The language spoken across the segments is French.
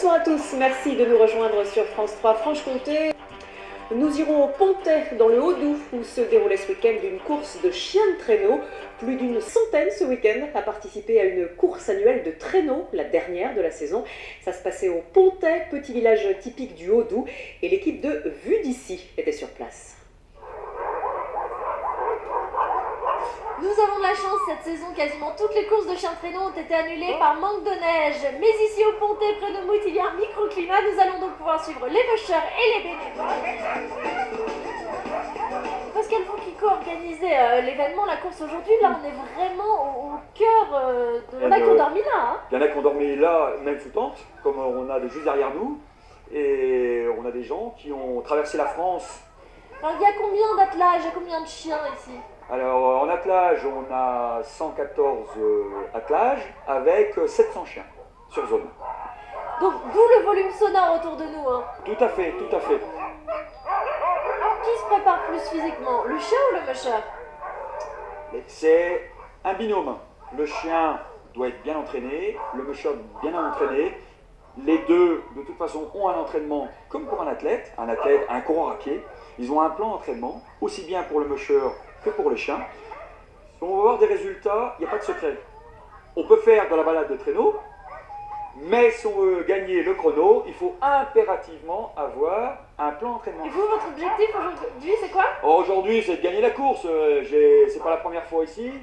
Bonsoir à tous, merci de nous rejoindre sur France 3 Franche-Comté. Nous irons au Pontet, dans le Haut-Doubs, où se déroulait ce week-end une course de chiens de traîneau. Plus d'une centaine ce week-end a participé à une course annuelle de traîneau, la dernière de la saison. Ça se passait au Pontet, petit village typique du Haut-Doubs, et l'équipe de Vue d'ici était sur place. Nous avons de la chance cette saison, quasiment toutes les courses de chiens de traîneau ont été annulées par manque de neige. Mais ici au Pontet, près de Mout, il y a un microclimat. Nous allons donc pouvoir suivre les musher et les bénévoles. Pascal, vous qui co-organisez l'événement, la course aujourd'hui, là on est vraiment au cœur de... Il y en a qui ont dormi là, hein. Il y en a qui ont dormi là, même sous tente, comme on a juste derrière nous. Et on a des gens qui ont traversé la France. Alors il y a combien d'attelages, il y a combien de chiens ici? Alors en attelage, on a 114 attelages avec 700 chiens sur zone. Donc d'où le volume sonore autour de nous, hein. Tout à fait, tout à fait. Qui se prépare plus physiquement, le chien ou le musher? C'est un binôme. Le chien doit être bien entraîné, le musher bien entraîné. Les deux, de toute façon, ont un entraînement comme pour un athlète, un coureur à pied. Ils ont un plan d'entraînement, aussi bien pour le musher que pour le chien. Si on veut voir des résultats, il n'y a pas de secret. On peut faire de la balade de traîneau, mais si on veut gagner le chrono, il faut impérativement avoir un plan d'entraînement. Et vous, votre objectif aujourd'hui, c'est quoi? Aujourd'hui, c'est de gagner la course. C'est pas la première fois ici.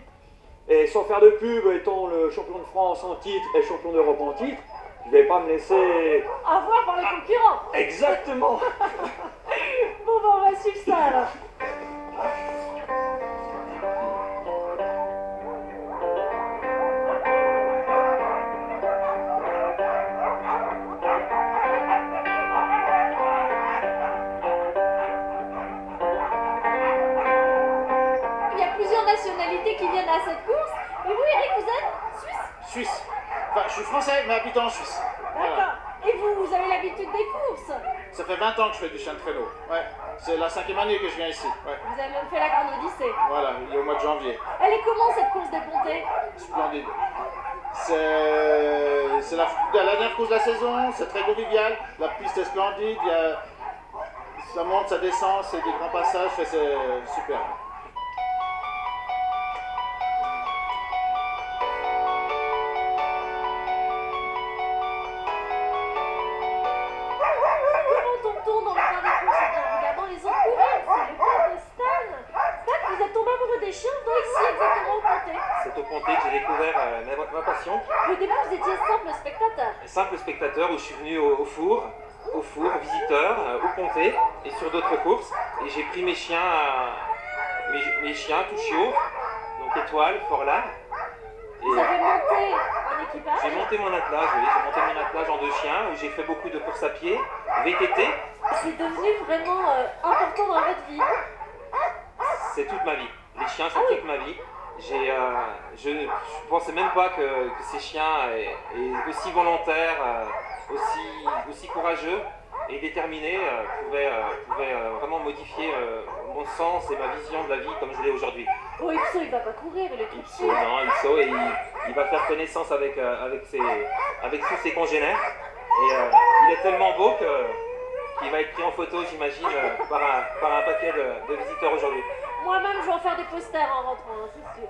Et sans faire de pub, étant le champion de France en titre et champion d'Europe en titre, je vais pas me laisser... avoir par les concurrents. Exactement. Bon, on va suivre ça alors. Il y a plusieurs nationalités qui viennent à cette course. Et vous, Eric, vous êtes suisse? Suisse. Enfin, je suis français, mais habitant en Suisse. D'accord. Voilà. Et vous avez l'habitude des courses? Ça fait 20 ans que je fais du chien de traîneau. Ouais. C'est la 5e année que je viens ici. Ouais. Vous avez même fait la grande odyssée. Voilà, il y a au mois de janvier. Elle est comment cette course des Pontets? Splendide. C'est la dernière course de la saison, c'est très convivial. La piste est splendide, ça monte, ça descend, c'est des grands passages, c'est super. C'est au Pontet que j'ai découvert ma passion. Au début, vous étiez simple spectateur. Simple spectateur où je suis venu au four, visiteur, au Pontet et sur d'autres courses. Et j'ai pris mes chiens, tout chiots, donc Étoile, Forlane. Vous avez monté un équipage? J'ai monté mon attelage, oui, j'ai monté mon attelage en 2 chiens où j'ai fait beaucoup de courses à pied, VTT. C'est devenu vraiment important dans votre vie? C'est toute ma vie. Les chiens, c'est toute ma vie. Je ne pensais même pas que ces chiens aient aussi volontaires, aussi courageux et déterminés pouvaient vraiment modifier mon sens et ma vision de la vie comme je l'ai aujourd'hui. Bon, Ipso, il va pas courir, il est tout petit. Non, Ipso, et il va faire connaissance avec tous ses congénères. Et il est tellement beau qu'il va être pris en photo, j'imagine, par un paquet de visiteurs aujourd'hui. Moi-même, je vais en faire des posters en rentrant, hein, c'est sûr.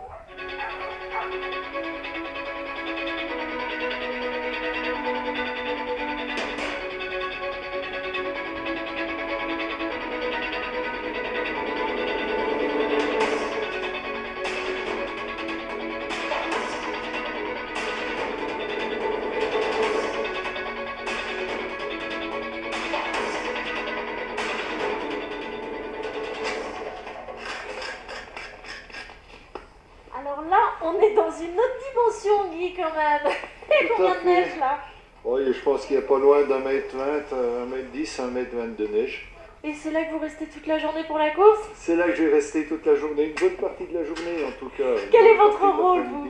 Alors là, on est dans une autre dimension, Guy, quand même. Et combien de neige, là? Oui, je pense qu'il n'y a pas loin d'1m20, 1m10, 1m20 de neige. Et c'est là que vous restez toute la journée pour la course? C'est là que je vais rester toute la journée, une bonne partie de la journée en tout cas. Quel est votre rôle, vous?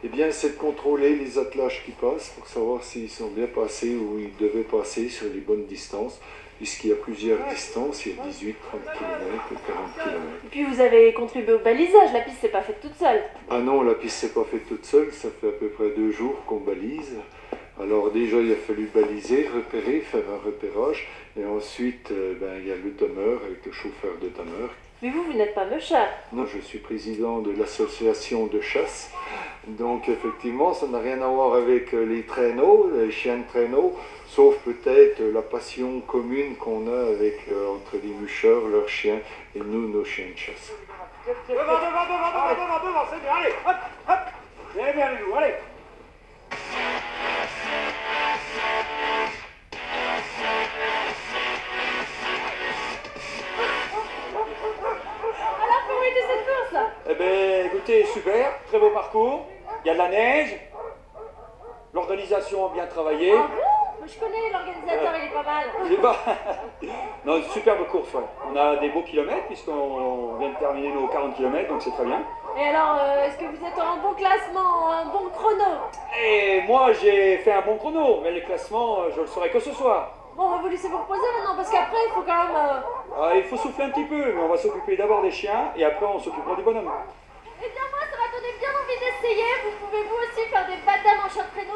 Eh bien, c'est de contrôler les attelages qui passent pour savoir s'ils sont bien passés ou ils devaient passer sur les bonnes distances. Puisqu'il y a plusieurs distances, il y a 18, 30 km, 40 km. Et puis vous avez contribué au balisage, la piste s'est pas faite toute seule. Ah non, la piste s'est pas faite toute seule, ça fait à peu près 2 jours qu'on balise. Alors déjà, il a fallu baliser, repérer, faire un repérage. Et ensuite, il y a le dameur avec le chauffeur de dameur. Mais vous n'êtes pas musher. Non, je suis président de l'association de chasse. Donc effectivement, ça n'a rien à voir avec les traîneaux, les chiens de traîneau, sauf peut-être la passion commune qu'on a avec entre les mushers, leurs chiens, et nous, nos chiens de chasse. Devant, c'est bien, allez, hop, hop, c'est bien les loups, allez. Alors, comment était cette course? Eh bien, écoutez, super, très beau parcours. Il y a de la neige. L'organisation a bien travaillé. Ah bon? Je connais l'organisateur, il est pas mal. Il est pas... Non, une superbe course, ouais. On a des beaux kilomètres puisqu'on vient de terminer nos 40 km, donc c'est très bien. Et alors, est-ce que vous êtes en bon classement, un bon chrono? Et moi, j'ai fait un bon chrono, mais les classements, je le saurai que ce soir. Bon, on va vous laisser vous reposer maintenant, parce qu'après, il faut quand même... Ah, il faut souffler un petit peu, mais on va s'occuper d'abord des chiens et après on s'occupera du bonhomme. Eh bien, moi, ça m'a donné bien envie d'essayer. Vous pouvez vous aussi faire des baptêmes en chien de traîneau.